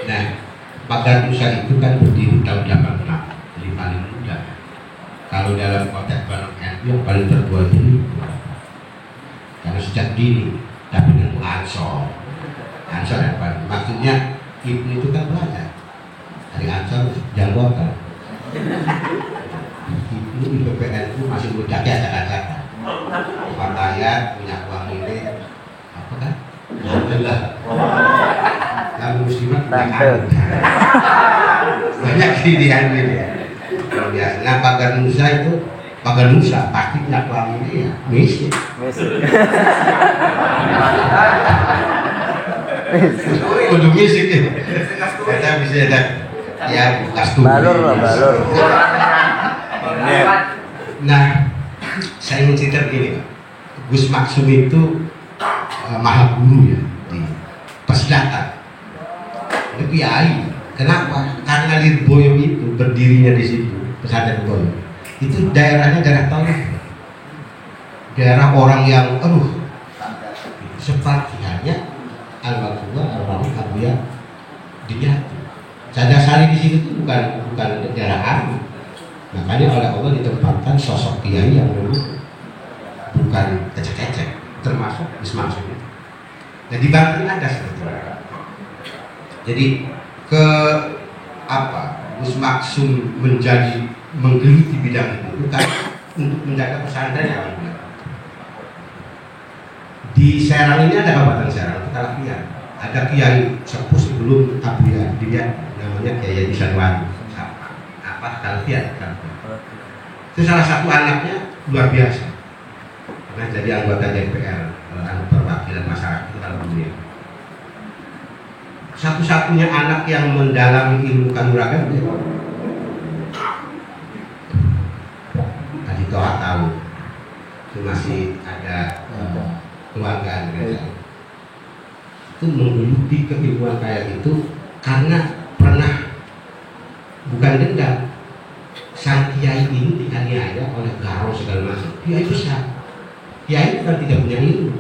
Nah, Pagar Nusa itu kan berdiri tahun 86, jadi paling muda. Kalau dalam konteks Bandung NU yang paling tertua itu karena sejak dini, tapi itu Ansor apa? Maksudnya Ibnu itu kan belajar dari Ansor janggotan. Ibnu di PPNU masih bocah acak-acakan. Partaian punya uang ini apa kan? Alhamdulillah. Kalau muslimat banyak pilihan ini ya. Biasa. Nah, Pagar Nusa itu Pagar Nusa pasti punya uang ini ya. Messi. Kudu misik ya. Kita bisa ada ya bekas tuh. Balur. Nah, saya ingin cerita begini, Pak. Gus Maksum itu maha guru ya di Pesidatan. Itu kiai. Kenapa? Karena Lirboyo itu berdirinya di situ, pesantren Lirboyo. Itu daerahnya daerah tanah. Daerah orang yang seperti hanya almarhum Abuya Dijati. Sadasari di sini itu bukan daerah Arab. Makanya oleh Allah ditempatkan sosok kiai yang dulu bukan kecek-kecek, termasuk Gus Maksum. Nah di Banten ada seperti itu. Jadi Gus Maksum menggeluti bidang itu bukan untuk menjaga pesantren yang ada. Di Serang ini ada Kabupaten Serang, Kalapian. Ada kiai sepuh sebelum Abuya Dijati, namanya Kiai Sanwari. Kalapian. Itu salah satu anaknya luar biasa. Pernah jadi anggota DPR, perwakilan masyarakat itu kalau dunia. Satu-satunya anak yang mendalami ilmu kanuragan dia. Haji Toha tahu, itu masih ada keluarga gereja. Itu menggeluti keilmuan kayak itu karena pernah bukan dendam. Sang kiai ini dianiaya oleh Garo segala macam. Kiai besar. Kiai bukan tidak punya ilmu,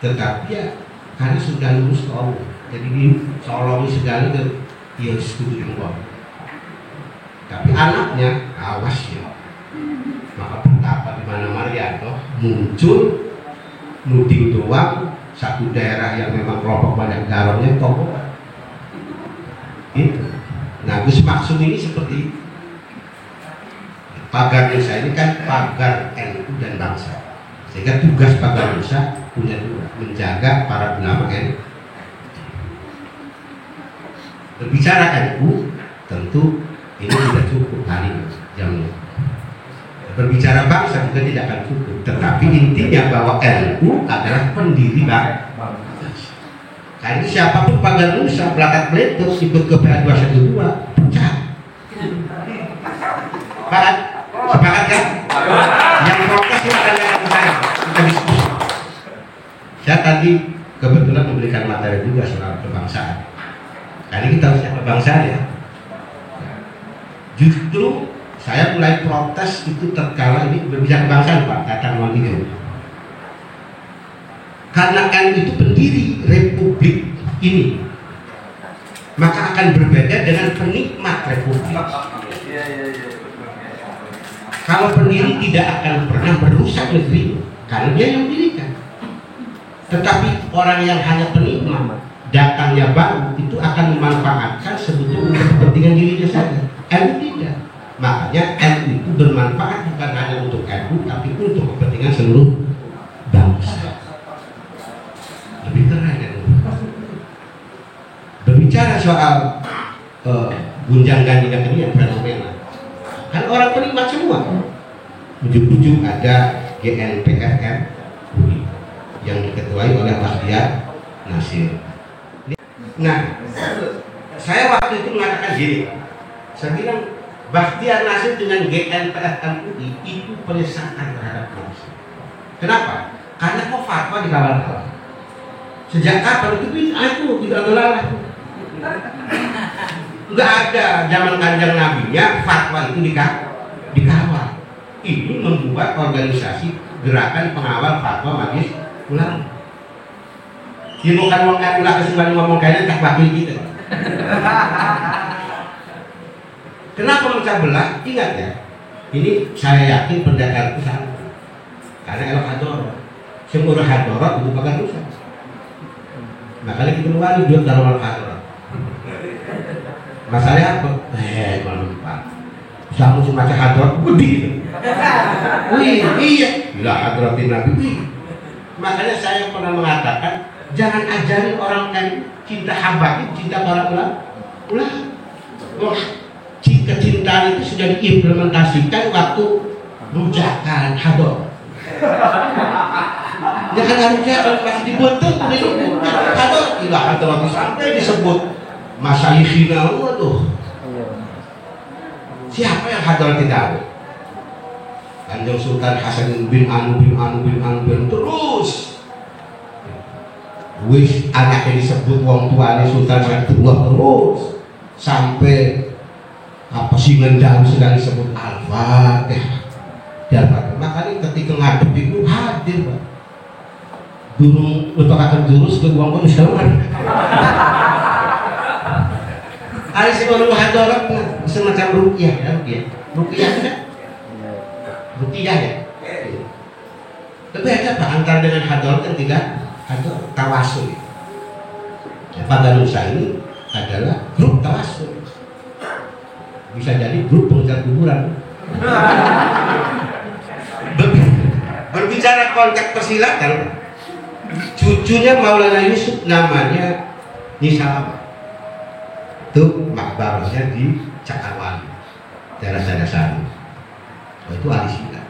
tetapi ya karena sudah lulus ke Allah, jadi disolongi segala dan dia setuju Allah. Tapi anaknya awas ya. Maka betapa di mana Marianto muncul nuding doang satu daerah yang memang kelompok banyak garonya tokoh. Itu. Nah Gus Maksum ini seperti itu. Pagar Nusa ini kan pagar NU dan bangsa, sehingga tugas Pagar Nusa punya dua, menjaga para ulama NU. Berbicara NU tentu ini tidak cukup hari jamnya. Berbicara bangsa juga tidak akan cukup, tetapi intinya bahwa NU adalah pendiri bangsa. Karena siapapun Pagar Nusa belakang meletus ikut ke PA 212 pecah. Sepakat kan? Yang protes itu akan dengan saya, kita diskusi. Saya tadi kebetulan memberikan materi juga soal kebangsaan. Kali kita harus kebangsaan ya. Justru saya mulai protes itu terkala ini berbicara kebangsaan Pak, kata Muhammad itu. Karena NU itu pendiri republik ini, maka akan berbeda dengan penikmat republik. Kalau pendiri tidak akan pernah merusak negeri, karena dia yang mendirikan. Tetapi orang yang hanya penikmat, datangnya baru, itu akan memanfaatkan sebetulnya untuk kepentingan dirinya saja. NU tidak. Makanya NU itu bermanfaat bukan hanya untuk NU, tapi untuk kepentingan seluruh bangsa. Lebih keren ya. Berbicara soal gunjang ganjing ini yang fenomena. Kan orang penikmat semua. Ujung-ujung ada GNPRM UI yang diketuai oleh Bahtiar Nasir. Nah, saya waktu itu mengatakan gini, saya bilang Bahtiar Nasir dengan GNPRM UI itu penyesatan terhadap bangsa. Kenapa? Karena kok fatwa dikawal-kawal. Sejak kapan itu tidak ada. Enggak ada zaman kanjeng nabinya fatwa itu dikawal. Ini membuat organisasi gerakan pengawal fatwa majelis ulama. Dia bukan ngomong ulah kesukaan ngomong kayaknya tak wakil kita. Kenapa memecah belah? Ingat ya, ini saya yakin pendekar itu sama. Karena elok hadorot, semua hadorot itu pakai dosa. Makanya kita wali duit dalam elok hadorot. Masalahnya apa? Malu lupa. Sama semacam hadorot gede. Wih, iya, bila hadrotin Nabi. Makanya saya pernah mengatakan, jangan ajarin orang yang cinta habaib, cinta para ulama. Kecintaan itu sudah diimplementasikan waktu rujakan hador. Jangan harusnya kalau masih dibentuk hador, tidak hador sampai disebut masayikhina. Waduh, siapa yang hador tidak? Kanjeng Sultan Hasanuddin bin Anu terus. Wis anaknya disebut wong tuane Sultan Rasulullah terus sampai apa sih ngendang sedang disebut Al-Fatihah. Dan makanya ketika ngadep itu hadir Pak. Durung utakaken jurus ke uang pun sekarang. Ada si orang hadarat semacam ruqyah ya, ruqyah kan? Ruqyah ya. Tapi ada apa antara dengan hadarat dan tidak ada tawasul. Ya, pada Nusa ini adalah grup tawasul. Bisa jadi grup pengejar kuburan. Berbicara konteks persilatan, cucunya Maulana Yusuf namanya Nisalam. Itu makbarosnya di Cakawali, daerah Sari. Oh, itu ahli silat.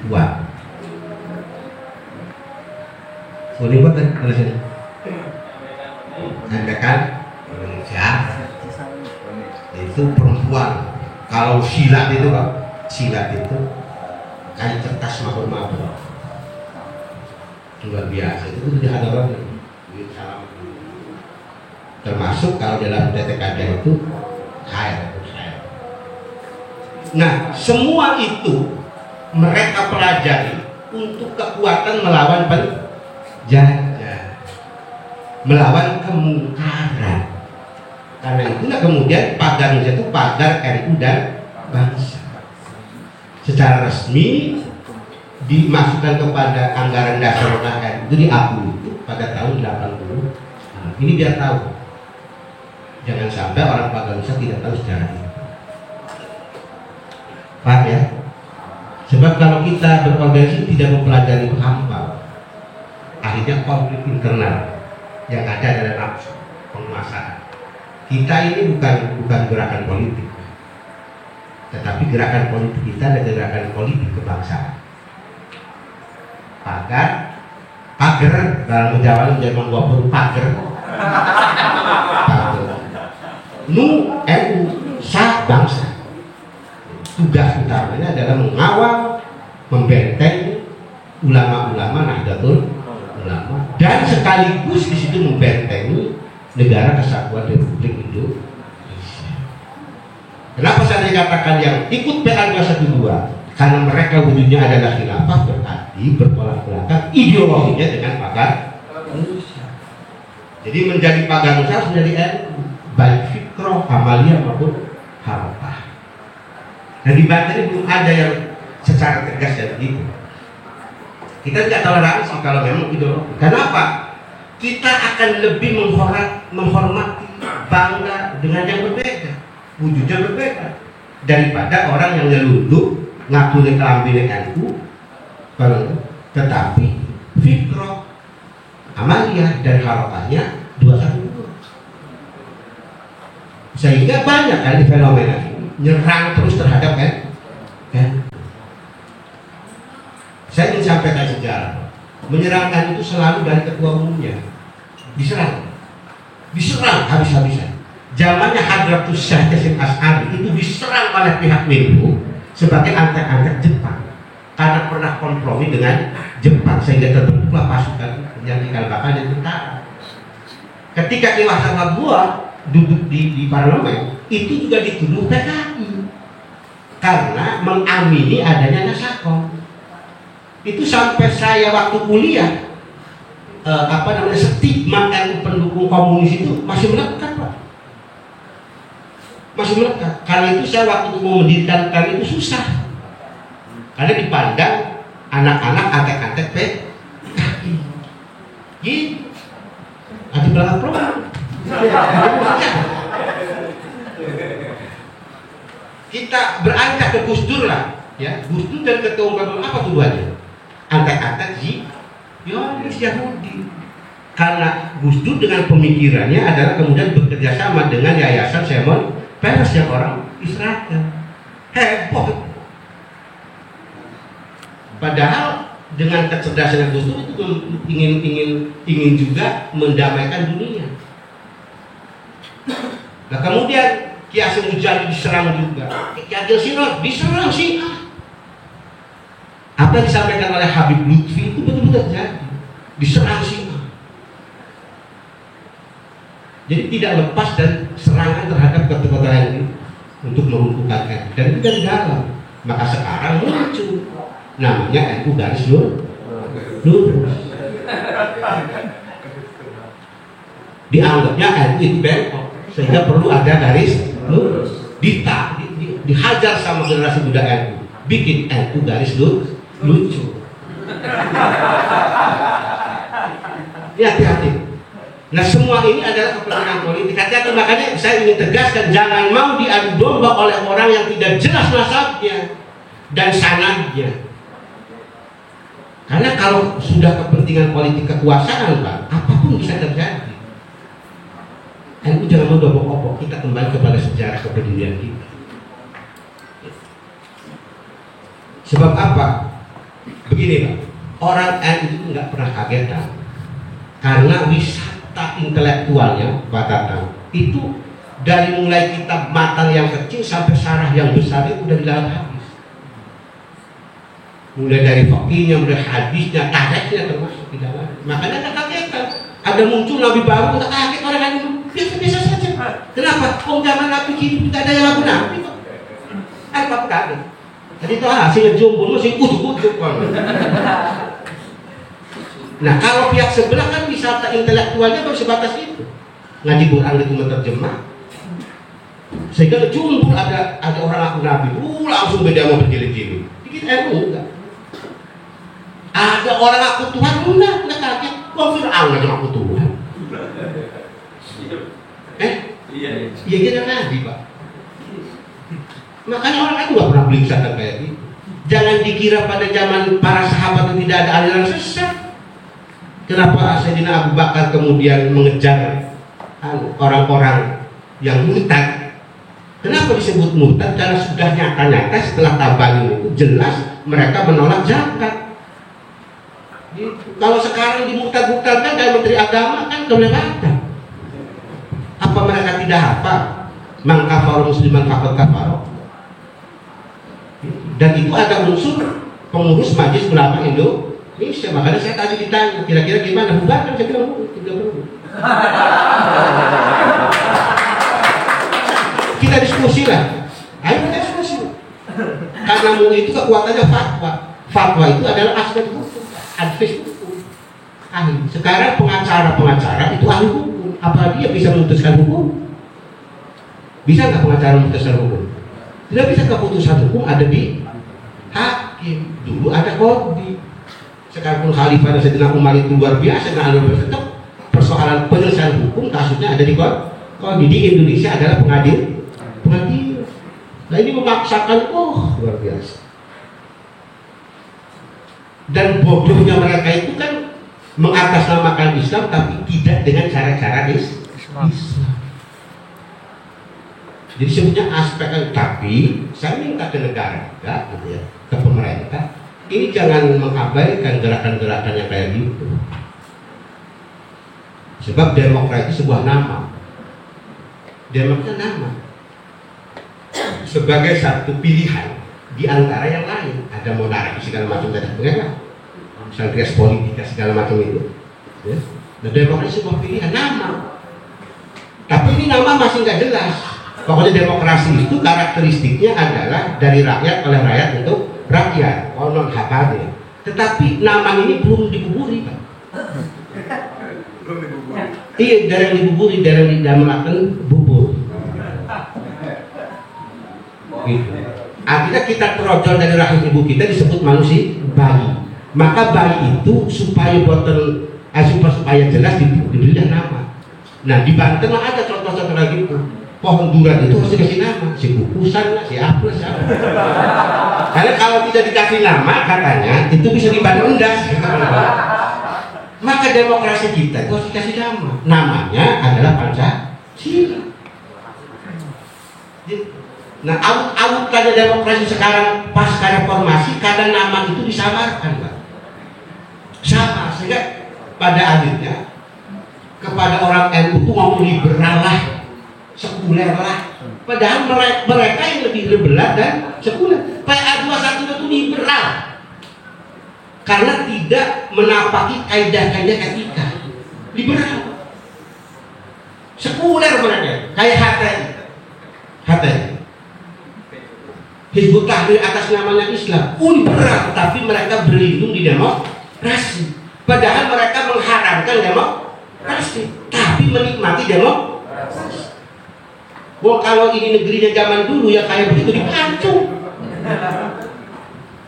Dua. Boleh buat kan alasannya? Anda kan Indonesia. Itu perempuan. Kalau silat itu Pak, silat itu kayak kertas mabur-mabur. Luar biasa. Itu tidak ada orang. Termasuk kalau dalam TTKD itu air. Nah, semua itu mereka pelajari untuk kekuatan melawan penjajah, melawan kemungkaran. Karena itulah kemudian pagar itu pagar NU dan bangsa. Secara resmi dimasukkan kepada anggaran dasar NU itu diakui itu pada tahun 80. Nah, ini biar tahu. Jangan sampai orang pagar Nusa tidak tahu sejarah itu. Paham ya? Sebab kalau kita berorganisasi tidak mempelajari itu hampa, akhirnya konflik internal yang ada dalam nafsu penguasaan. Kita ini bukan gerakan politik, tetapi gerakan politik kita adalah gerakan politik kebangsaan. Pagar dalam Jawa zaman gua pagar. Nu sa bangsa. Tugas utamanya adalah mengawal, membentengi ulama-ulama Nahdlatul Ulama dan sekaligus di situ membentengi negara kesatuan Republik Indonesia. Kenapa saya dikatakan yang ikut PA 212? Karena mereka wujudnya adalah khilafah, berarti bertolak belakang ideologinya dengan pagar Nusa. Jadi menjadi pagar Nusa harus menjadi NU, baik fikroh, amaliyah maupun harokah. Dan di Banten ini belum ada yang secara tegas dan begitu. Kita tidak toleransi kalau memang ideologi. Kenapa? Kita akan lebih menghormati, bangga dengan yang berbeda, wujudnya berbeda, daripada orang yang nyelundup ngaku kelambi NU, tetapi fikroh, amaliyah dan harokahnya 212. Sehingga banyak kali fenomena ini nyerang terus terhadap kan? Saya ingin sampaikan sejarah. Menyerangkan itu selalu dari ketua umumnya. Diserang habis-habisan. Zamannya Hadratus Syekh Hasyim Asy'ari itu diserang oleh pihak Menlu sebagai antek-antek Jepang karena pernah kompromi dengan Jepang sehingga terbentuklah pasukan yang dikalahkan dan tentara. Ketika Iwah sama gua duduk di parlemen itu juga dituduh PKI karena mengamini adanya Nasakom. Itu sampai saya waktu kuliah stigma NU pendukung komunis itu masih melekat Pak. masih melekat. Karena itu saya waktu mau mendirikan kali itu susah. Karena dipandang anak-anak antek-antek PKI. Gitu. Ada belakang program. Kita beranjak ke Gus Dur lah, ya. Gus Dur dan Ketua Umum apa tujuannya? Antek-antek Yahudi. Karena Gus Dur dengan pemikirannya adalah kemudian bekerja sama dengan Yayasan Simon Peres yang orang Israel. Heboh. Padahal dengan kecerdasan Gus Dur itu ingin juga mendamaikan dunia. Nah kemudian Ki Hasyim Muzadi diserang juga, Ki Agil Sirot diserang Syiah. Apa yang disampaikan oleh Habib Lutfi itu betul-betul terjadi, diserang Syiah. Jadi tidak lepas dari serangan terhadap kota-kota ini untuk meruntuhkan NU, dan itu dari dalam. Maka sekarang muncul namanya NU garis lurus. Dianggapnya NU itu bengkok, sehingga perlu ada garis lurus. Dihajar sama generasi muda NU, bikin NU garis lurus lucu. Hati-hati. Nah semua ini adalah kepentingan politik. Hati-hati, makanya saya ingin tegaskan, jangan mau diadu domba oleh orang yang tidak jelas nasabnya dan sanadnya. Karena kalau sudah kepentingan politik kekuasaan, Pak, apapun bisa terjadi. NU jangan mau dobok-obok, kita kembali kepada sejarah kepedulian kita. Sebab apa? Begini, Pak, orang NU itu nggak pernah kagetan karena wisata intelektualnya, Pak Tatang, itu dari mulai kitab matan yang kecil sampai sarah yang besar itu udah dilalui habis. Mulai dari fakihnya, mulai hadisnya, tarikhnya termasuk di dalam. Makanya kita kagetan. Ada muncul nabi baru, kita kaget orang lain biasa-biasa saja. Kenapa? Zaman nabi kini tidak ada yang lagu nabi kok. Apa kaget? Tadi itu hasil jomblo masih utuk-utuk kan. Nah kalau pihak sebelah kan wisata intelektualnya baru sebatas itu, ngaji Quran itu menerjemah, sehingga jomblo ada orang aku nabi, langsung beda mau berjilid-jilid. Dikit enggak. Ada orang aku Tuhan, enggak kaget. Kok Fir'aun aja aku Tuhan? Iya kita nabi, Pak. Makanya orang itu nggak pernah beli wisata kayak gitu. Jangan dikira pada zaman para sahabat itu tidak ada aliran sesat. Kenapa Sayyidina Abu Bakar kemudian mengejar orang-orang yang murtad? Kenapa disebut murtad? Karena sudah nyata-nyata setelah tabayun itu jelas mereka menolak zakat. Kalau sekarang dimurtad-murtadkan dari Menteri Agama kan kelewatan. Apa mereka tidak hafal? Man kafara musliman faqad kafara. Dan itu ada unsur pengurus Majelis Ulama Indonesia. Makanya saya tadi ditanya, kira-kira gimana? Bubarkan, saya bilang tidak perlu. Kita diskusi lah. Ayo kita diskusi. Karena MUI itu kekuatannya fatwa. Fatwa itu adalah aspek hukum, advis hukum. Ahli. Sekarang pengacara itu ahli hukum. Apa dia bisa memutuskan hukum? Bisa nggak pengacara memutuskan hukum? Tidak bisa. Keputusan hukum ada di hakim. Dulu ada qadhi. Sekarang pun Khalifah dan Sayyidina Umar itu luar biasa. Nah, tetap persoalan penyelesaian hukum kasusnya ada di qadhi. Di Indonesia adalah pengadilan. Nah ini memaksakan, luar biasa. Dan bodohnya mereka itu kan mengatasnamakan Islam tapi tidak dengan cara-cara Islam. Jadi sebenarnya aspek, tapi saya minta ke negara juga, gitu ya, ke pemerintah, ini jangan mengabaikan gerakan-gerakan yang kayak gitu. Sebab demokrasi itu sebuah nama. Demokrasi nama sebagai satu pilihan di antara yang lain. Ada monarki segala macam tadi, bukan? Satgas politika segala macam itu. Ya. Nah, demokrasi sebuah pilihan nama. Tapi ini nama masih nggak jelas. Pokoknya demokrasi itu karakteristiknya adalah dari rakyat oleh rakyat untuk rakyat, konon hakadnya. Tetapi nama ini belum dibuburi, Pak. Iya, dari yang dibuburi, dari yang tidak melakukan bubur. Gitu. Akhirnya kita terojol dari rahim ibu kita disebut manusia bayi. Maka bayi itu supaya supaya jelas diberikan nama. Nah di Banten ada contoh-contoh lagi itu. Pohon durian itu harus dikasih nama, si kukusan lah, si apa siapa. Karena kalau tidak dikasih nama katanya itu bisa dibantu undas. Maka demokrasi kita itu harus dikasih nama. Namanya adalah Pancasila. Nah, awut pada demokrasi sekarang pasca reformasi kadang nama itu disamarkan, Pak. Sama, sehingga pada akhirnya kepada orang NU itu ngomong liberal lah, sekuler lah. Padahal mereka yang lebih liberal dan sekuler. PA21 itu liberal karena tidak menapaki kaidah-kaidah etika. Liberal. Sekuler mereka, kayak HTI. Hizbut Tahrir atas namanya Islam, liberal, tapi mereka berlindung di demokrasi. Padahal mereka mengharamkan demokrasi, tapi menikmati demokrasi. Wah, kalau ini negerinya zaman dulu ya kayak begitu dipancung.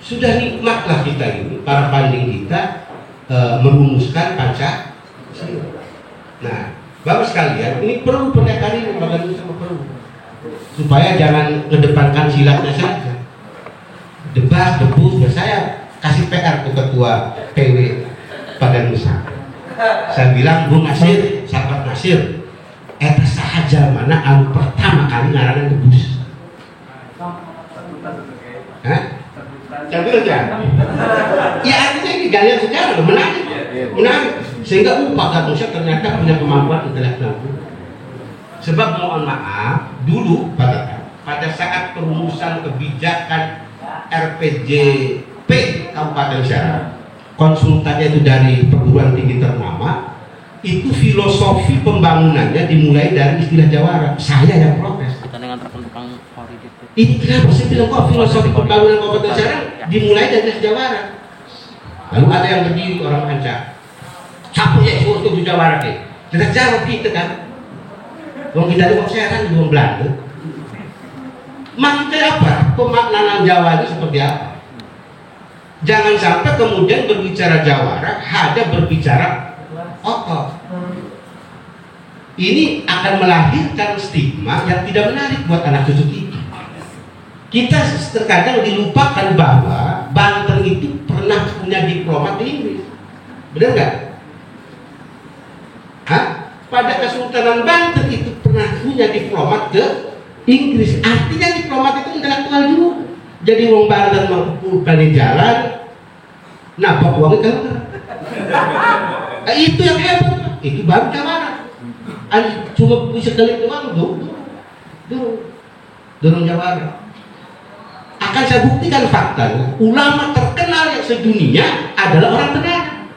Sudah nikmatlah kita ini, para panding kita merumuskan Pancasila. Nah, Bapak sekalian, ini perlu pendekatan ini, bagaimana sama perlu. Supaya jangan kedepankan silatnya saja. Debat, debus, saya kasih PR ke ketua PW pada Nusa. Saya bilang, Bu Nasir, sahabat Nasir, eta sahaja mana anu pertama kali ngarangan debus. Hah? Campur aja. Ya artinya ini galian sejarah, menarik. Sehingga Pak Nusa ternyata punya kemampuan intelektual. Sebab mohon maaf, dulu pada saat perumusan kebijakan RPJP Kabupaten Serang, konsultannya itu dari perguruan tinggi ternama, itu filosofi pembangunannya dimulai dari istilah Jawara. Saya yang protes. Ini kenapa saya bilang kok filosofi pembangunan Kabupaten Serang dimulai dari istilah Jawara? Lalu ada yang berdiri orang Panca, siapa yang suruh itu Jawara ke? Kita jawab kita kan. Kalau kita di Serang di Belanda, maksudnya apa? Pemaknaan Jawa itu seperti apa? Jangan sampai kemudian berbicara Jawara hanya berbicara otot. Ini akan melahirkan stigma yang tidak menarik buat anak cucu kita. Kita terkadang dilupakan bahwa Banten itu pernah punya diplomat di Inggris, benar nggak? Hah? Pada Kesultanan Banten itu pernah punya diplomat ke Inggris. Artinya diplomat itu intelektual juga. Jadi wong Banten bukan jalan, nabok uang itu. Itu yang hebat. Itu baru Jawara. Cuma bisa kali doang, dorong Jawara. Akan saya buktikan faktanya. Ulama terkenal yang sedunia adalah orang Tenggara.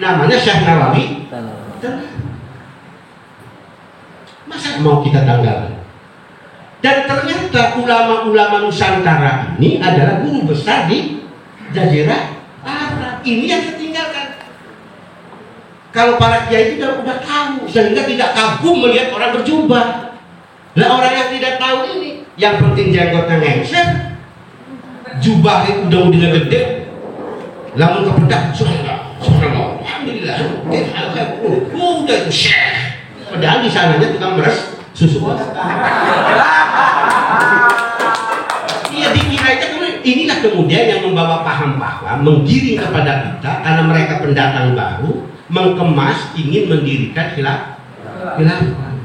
Namanya Syekh Nawawi. Masa mau kita tanggalkan? Dan ternyata ulama-ulama Nusantara ini adalah guru besar di Jazirah Arab. Ini yang ditinggalkan. Kalau para kiai itu udah tahu, sehingga tidak kagum melihat orang berjubah. Nah, orang yang tidak tahu ini, yang penting jenggotnya ngengser, jubahnya udah gede, lamun kepedak, subhanallah, alhamdulillah, udah itu syekh. Padahal di sananya tukang meres susu. Iya, dikira itu inilah kemudian yang membawa paham-paham menggiring kepada kita karena mereka pendatang baru mengemas ingin mendirikan khilafah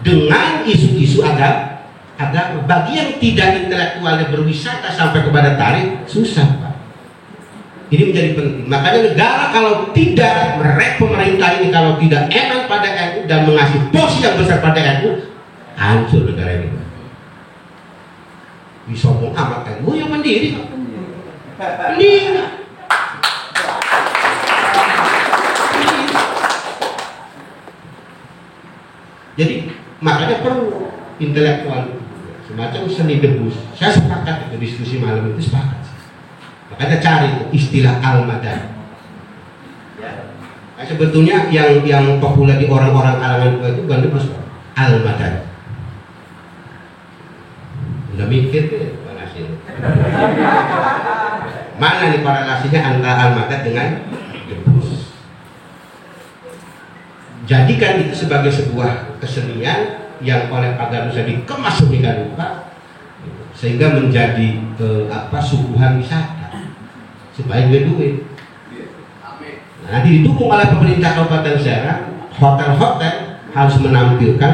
dengan isu-isu agama. Bagi yang tidak intelektualnya berwisata sampai kepada tarikh susah, Pak. Ini menjadi penting. Makanya negara kalau tidak, pemerintah ini kalau tidak enak pada NU dan mengasih posisi yang besar pada NU, hancur negara ini. Disomong amat NU yang mandiri. Mandiri. Jadi makanya perlu intelektual semacam seni debus. Saya sepakat itu diskusi malam itu sepakat. Makanya cari istilah al-madani. Nah, sebetulnya yang populer di orang-orang kalangan tua itu bukan debus, al-madani. Udah mikir deh, kecil. Mana nih korelasinya antara al-madad dengan debus? Jadikan itu sebagai sebuah kesenian yang oleh Pak Garusa dikemas sedemikian rupa sehingga menjadi suguhan wisata supaya duit. Nah, nanti didukung oleh pemerintah Kabupaten Serang, hotel-hotel harus menampilkan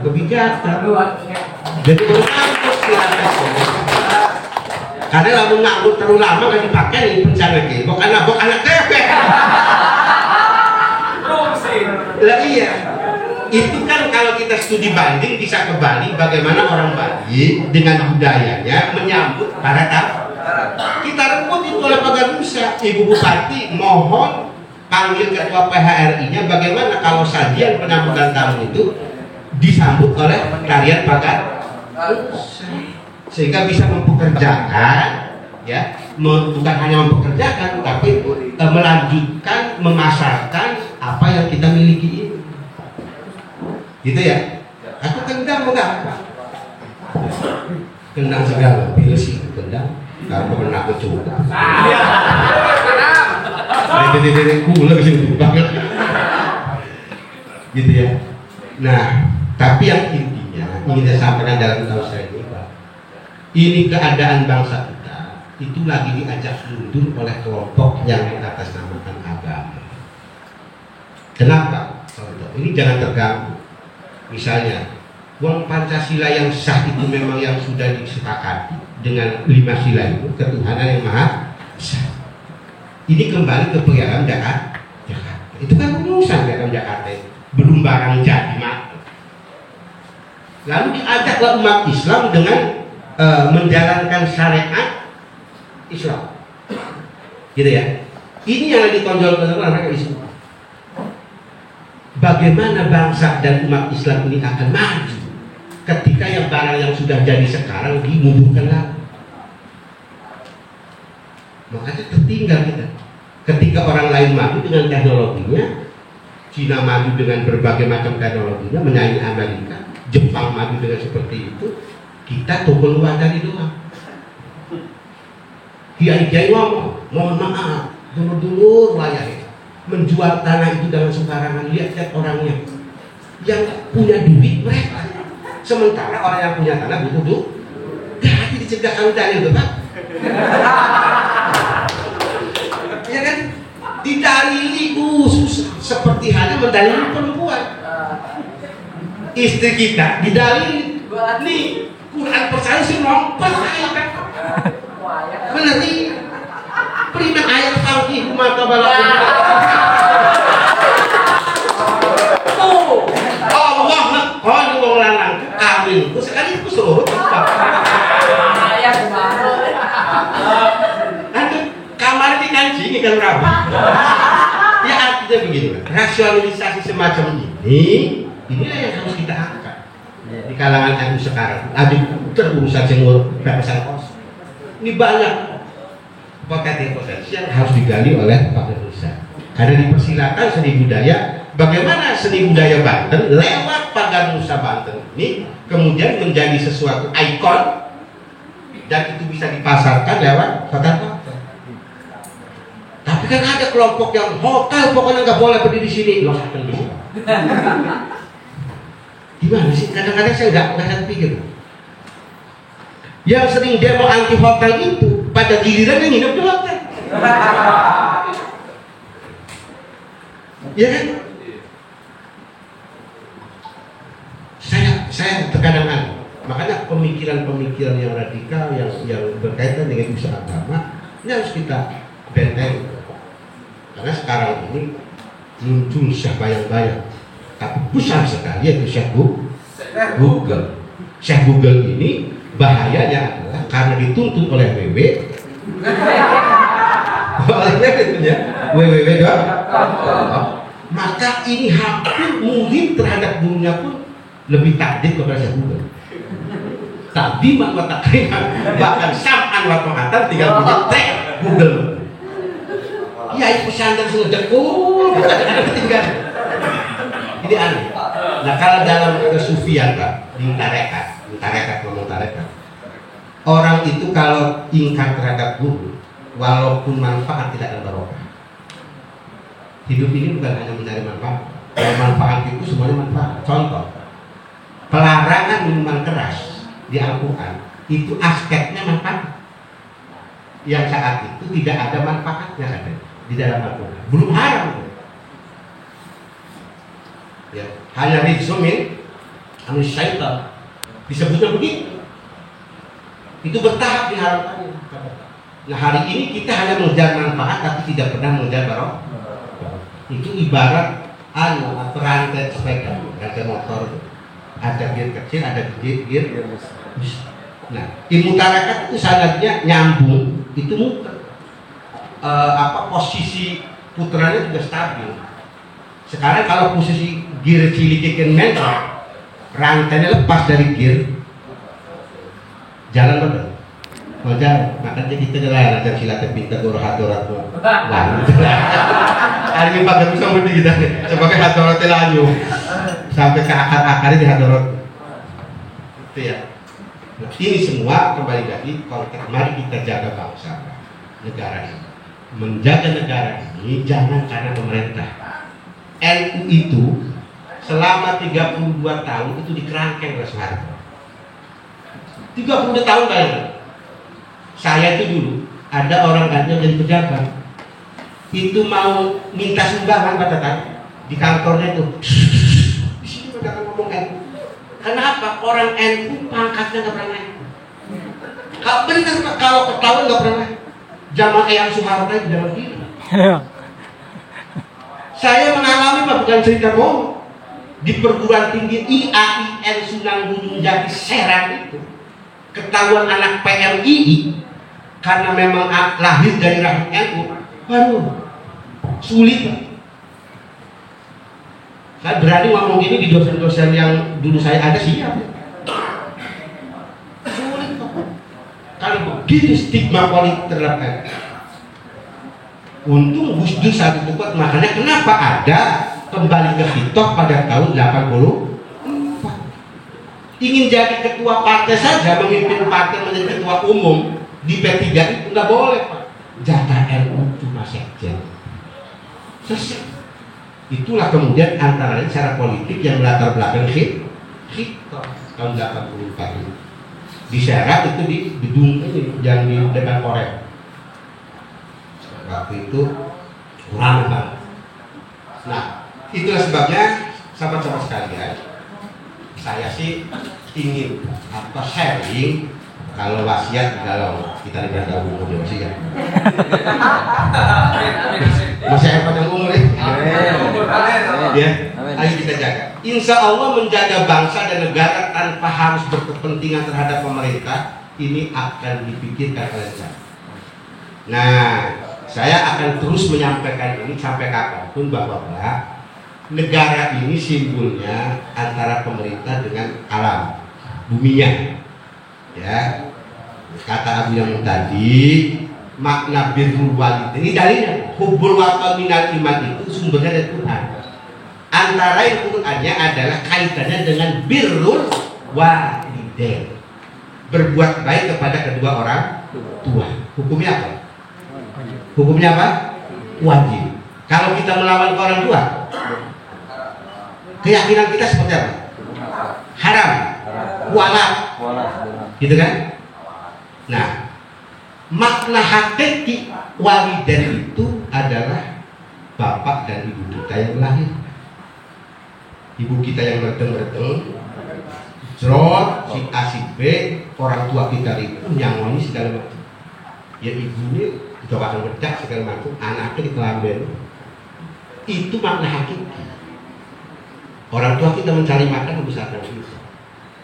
kebijakan. Jadi mengangkut karena lalu ngangkut terlalu lama kan dipakai nih pencana gitu. Bukan anak tepek. Lah iya. Itu kan kalau kita studi banding bisa ke Bali, bagaimana orang Bali dengan budayanya menyambut para tamu. Kita rebut itu oleh Pak Garusa. Ibu Bupati mohon panggil ketua PHRI-nya bagaimana kalau sajian penyambutan tamu itu disambut oleh tarian Pak Garusa, sehingga bisa mempekerjakan, ya, bukan hanya mempekerjakan, tapi melanjutkan, memasarkan apa yang kita miliki ini. Gitu ya. Aku kendang enggak? Kendang segala, pilih sih kendang. Karena pernah aku coba. Dari gula sih banget. Gitu ya. Nah, tapi yang intinya ingin saya sampaikan dalam tahun saya ini keadaan bangsa kita itu lagi diajak mundur oleh kelompok yang mengatasnamakan agama. Kenapa? Contoh, ini jangan terganggu. Misalnya, uang Pancasila yang sah itu memang yang sudah disepakati dengan 5 sila itu, ketuhanan yang maha esa. Ini kembali ke piagam Jakarta. Itu kan rumusan piagam Jakarta, belum barang jadi mak. Lalu diajaklah umat Islam dengan menjalankan syariat Islam, gitu ya. Ini yang ditonjolkan oleh mereka Islam. Bagaimana bangsa dan umat Islam ini akan maju ketika yang barang yang sudah jadi sekarang dimundurkan lagi? Makanya tertinggal kita. Ketika orang lain maju dengan teknologinya, Cina maju dengan berbagai macam teknologinya, menyaingi Amerika, Jepang maju dengan seperti itu, kita tunggu luar dari doang. Kiai-kiai ngomong, mohon maaf, dulu-dulu layar menjual tanah itu dengan sembarangan. Lihat orangnya yang punya duit mereka, sementara orang yang punya tanah butuh duit. Jadi dicegah hutan itu Pak. Ya kan, didalili susah, seperti halnya mendalili perempuan. Istri kita didalili nih Quran percaya sih nomor ayat. Benar nih. Prima ayat faqih mata balakun. Allah ngekon wong lanang kawin ku sekali ku seluruh tempat. Ayat baru. Aduh, kamar di kancing kan rapi. Ya artinya begini, rasionalisasi semacam inilah yang harus kita angkat di kalangan NU sekarang. Aduh, terurusan cengur pesan kos. Ini banyak potensi yang harus digali oleh Pak Garusa. Karena dipersilakan seni budaya. Bagaimana seni budaya Banten lewat Pak Garusa Banten ini kemudian menjadi sesuatu ikon dan itu bisa dipasarkan lewat hotel-hotel. Tapi kan ada kelompok yang hotel pokoknya nggak boleh berdiri di sini. Loh, gimana sih? Kadang-kadang saya nggak pikir. Yang sering demo anti hotel itu pada giliran yang hidup di hotel. Ya kan? Saya terkadang makanya pemikiran-pemikiran yang radikal yang berkaitan dengan isu agama ini harus kita benteng. Karena sekarang ini muncul Syekh bayang-bayang, tapi besar sekali yaitu Syekh Google. Syekh Google ini bahayanya adalah karena dituntut oleh WW maka ini hampir mungkin terhadap dunia pun lebih takdir kepada Syekh Google. Tadi wa takriman bahkan sam'an wa ta'atan tinggal punya tag Google. Ya itu pesantren sudah dekul tinggal. Ini aneh. Nah kalau dalam kesufian Pak di tarekat ngomong tarekat orang itu kalau ingkar terhadap guru, walaupun manfaat tidak akan barokah. Hidup ini bukan hanya mencari manfaat. Kalau manfaat itu semuanya manfaat. Contoh, pelarangan minuman keras di Al-Quran itu aspeknya manfaat. Yang saat itu tidak ada manfaatnya ada di dalam Al-Quran. Belum haram. Ya, hanya rizmin anis syaitan disebutnya begitu. Itu bertahap diharamkannya. Nah hari ini kita hanya mengejar manfaat tapi tidak pernah mengejar barokah. Itu ibarat atau rantai sepeda, rantai motor. Ada gear kecil, ada gear besar. Nah, ilmu tarakat itu sangatnya nyambung, itu muter. Posisi putarannya juga stabil. Sekarang kalau posisi gear cilik mentok, rantainya lepas dari gear, jalan betul. Mau jalan, makanya kita jalan aja silatnya pintar hadorat. Nah, hari ini pakai bisa mudi kita sebagai hadorat lanyu sampai ke akar-akarnya di hadorat. Itu ya. Nah, ini semua kembali lagi konteks mari kita jaga bangsa, negara ini. Menjaga negara ini jangan karena pemerintah. NU itu selama 32 tahun itu dikerangkeng oleh Soeharto. 32 tahun bayangkan. Saya itu dulu ada orang yang jadi pejabat itu mau minta sumbangan katakan di kantornya itu di sini jangan ngomong NU. Kenapa? Orang NU pangkatnya nggak pernah naik. Kalau benar kalau ketahuan nggak pernah naik. Zaman Eyang Soeharto itu zaman ini. Saya mengalami bukan cerita bohong di perguruan tinggi IAIN Sunan Gunung Jati Serang itu ketahuan anak PMII karena memang lahir dari rahim NU, waduh sulit. Saya berani ngomong ini di dosen-dosen yang dulu saya ada siap. Sulit kok. Kalau begitu stigma politik terhadap NU. Untung Gus Dur saat itu kuat, makanya kenapa ada kembali ke Hitoh pada tahun 80. Ingin jadi ketua partai saja, memimpin partai menjadi ketua umum di P3 itu nggak boleh Pak. Jatah NU cuma sekjen. Selesai. Itulah kemudian antara lain secara politik yang melatar belakang Hitoh tahun 84 itu. Di Serang itu di gedung ini yang di dekat Korek. Waktu itu kurang banget. Nah, itulah sebabnya sahabat-sahabat sekalian, saya sih ingin sharing kalau wasiat kalau kita diberitahu umur wasiat. Masih hebat yang umur ya. Ayo kita jaga. Insya Allah menjaga bangsa dan negara tanpa harus berkepentingan terhadap pemerintah ini akan dipikirkan oleh saya. Nah, saya akan terus menyampaikan ini sampai kapanpun bahwa negara ini simbolnya antara pemerintah dengan alam buminya. Ya, kata Abu yang tadi makna birrul walidain ini dalilnya hubbul watan minal iman itu sumbernya dari Quran. Antara yang Qurannya adalah kaitannya dengan birrul walidain, berbuat baik kepada kedua orang tua. Hukumnya apa? Hukumnya apa? Wajib. Kalau kita melawan ke orang tua, keyakinan kita seperti apa? Haram. Wala. Gitu kan? Nah, makna hakiki walidain itu adalah bapak dan ibu kita yang melahir. Ibu kita yang berdeng-berdeng, jrot, si A si B, orang tua kita itu nyangoni segala macam. Ya ibunya coba akan bercak segala macam, anaknya dikelamben. Itu makna hakiki. Orang tua kita mencari makan membesarkan kita.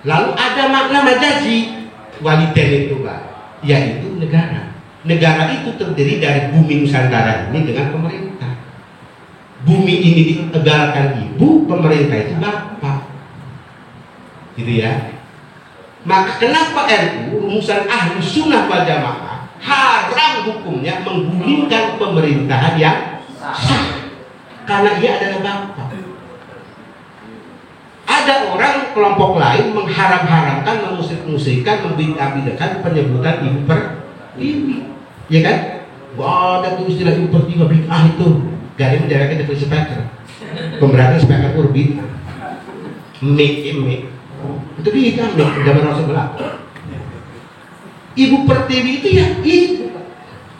Lalu ada makna majazi walidain itu Pak, yaitu negara. Negara itu terdiri dari bumi Nusantara ini dengan pemerintah. Bumi ini diegalkan ibu, pemerintah itu bapak. Gitu ya. Maka kenapa RU rumusan ahli sunnah wal jamaah haram hukumnya menggulingkan pemerintahan yang sah, karena ia adalah bapak. Ada orang kelompok lain mengharam-haramkan, memusik-musikan, membid'ah-bid'ahkan penyebutan ibu pertiwi, ya kan? Wah, ada tuh istilah ibu pertiwi bid'ah itu. Gak ada yang menjalankan definisi speaker. Pemberatan speaker urbit, mic, itu bid'ah zaman Rasulullah. Ibu pertiwi itu ya itu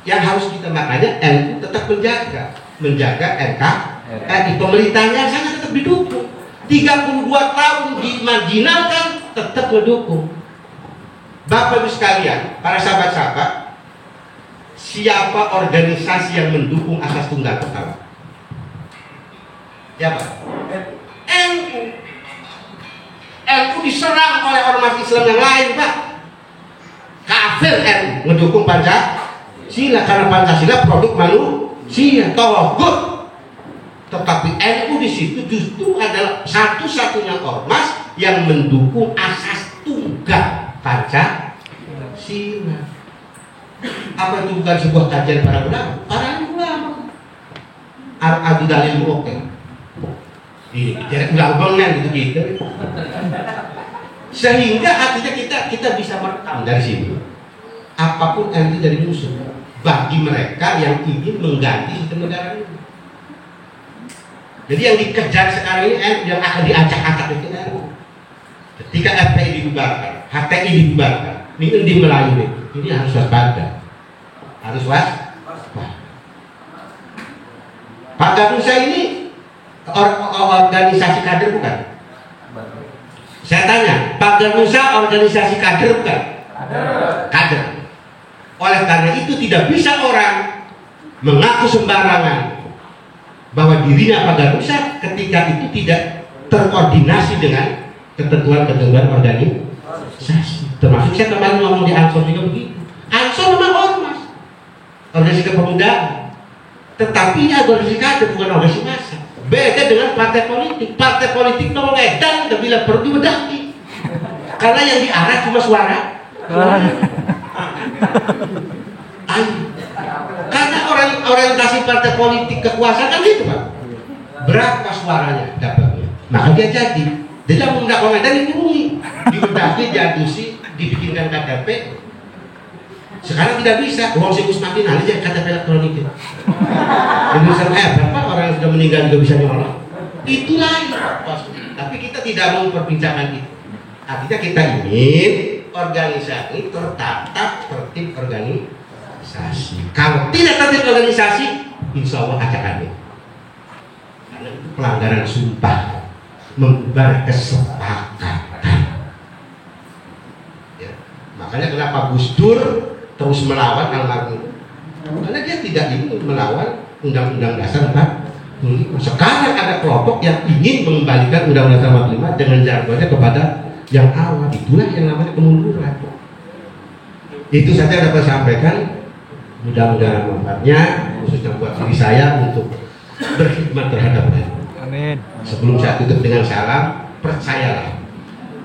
yang harus kita, makanya NU tetap menjaga NKRI. Pemerintahnya sangat tetap didukung. 32 tahun dimarginalkan, tetap mendukung. Bapak Ibu sekalian, para sahabat-sahabat, siapa organisasi yang mendukung asas tunggal pertama? Siapa? NU. NU diserang oleh ormas Islam yang lain, Pak. Kafir NU mendukung Pancasila karena Pancasila produk manusia, togut. Tetapi NU di situ justru adalah satu-satunya ormas yang mendukung asas tunggal Pancasila. Apa itu bukan sebuah kajian para ulama? Para ulama. Adu dalil oke. Jadi ulama gitu. Sehingga artinya kita bisa merekam dari sini. Apapun NU dari musuh bagi mereka yang ingin mengganti sistem negara ini. Jadi yang dikejar sekarang ini yang akan diacak-acak itu ketika FPI dibubarkan, HTI dibubarkan, ini di Melayu ini harus waspada, harus waspada. Pak Ganusa ini organisasi kader bukan? Saya tanya, Pak Ganusa organisasi kader bukan? Kader. Oleh karena itu tidak bisa orang mengaku sembarangan bahwa dirinya Pak Ganusa ketika itu tidak terkoordinasi dengan ketentuan-ketentuan organisasi. Termasuk saya kemarin ngomong di Ansor juga begitu. Ansor memang ormas, organisasi kepemudaan, tetapi ini organisasi kader bukan organisasi massa. Beda dengan partai politik. Partai politik nomor edan bila perlu dibedahi. Karena yang diarah cuma suara. Karena orientasi partai politik kekuasaan kan gitu, Pak. Berapa suaranya dapatnya? Maka dia jadi. Dia mengundang dan dihubungi, dibedahi, diadusi, dibikinkan KTP. Sekarang tidak bisa. Uang si Usmatin nanti jadi KTP elektronik. Indonesia berapa orang yang sudah meninggal juga bisa nyolong? Itu lain. Tapi kita tidak mau memperbincangkan itu. Artinya kita ingin organisasi tertata, tertib organisasi. Kalau tidak tertib organisasi, insya Allah acak-acak. Karena itu pelanggaran sumpah, membubar kesepakatan. Ya. Makanya kenapa Gus Dur terus melawan almarhum? Karena dia tidak ingin melawan Undang-Undang Dasar 45. Sekarang ada kelompok yang ingin mengembalikan Undang-Undang 45 dengan jargonnya kepada yang awal. Itulah yang namanya kemunduran. Itu saja dapat saya sampaikan. Mudah-mudahan manfaatnya, khususnya buat diri saya untuk berkhidmat terhadap NU. Amin. Sebelum saya tutup dengan salam, percayalah,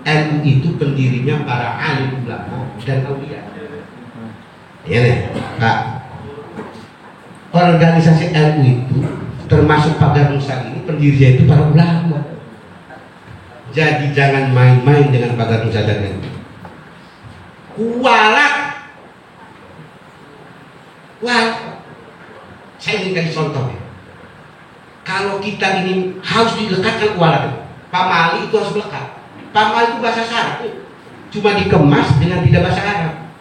NU itu pendirinya para alim ulama dan aulia. Ya nih, Pak. Organisasi NU itu termasuk Pak Ganusa ini pendirinya itu para ulama. Jadi jangan main-main dengan Pak Ganusa dan NU. Kualat. Wah, saya ingin kasih contoh ya. Kalau kita ini harus dilekatkan kualat, Pak Mali itu harus melekat. Pak Mali itu bahasa Arab, cuma dikemas dengan tidak bahasa Arab.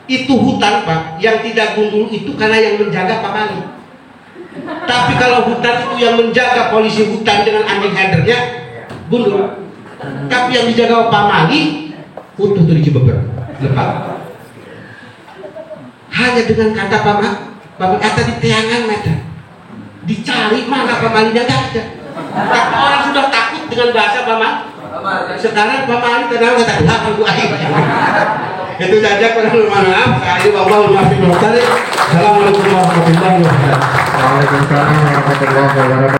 Itu hutan, Pak, yang tidak gundul itu karena yang menjaga Pak Mali. Tapi kalau hutan itu yang menjaga polisi hutan dengan anjing headernya gundul. Tapi yang dijaga Pak Mali utuh tuh di Cibeber, lepas. Hanya dengan kata Pak Mali, kata di teangan meter. Dicari mana Pak Malinya nggak ada. Tapi orang sudah takut dengan bahasa Pak Mali. Sekarang Pak Mali tenang kata aku akhir. Itu saja kurang maaf. Saya Assalamualaikum warahmatullahi wabarakatuh. Waalaikumsalam warahmatullahi wabarakatuh.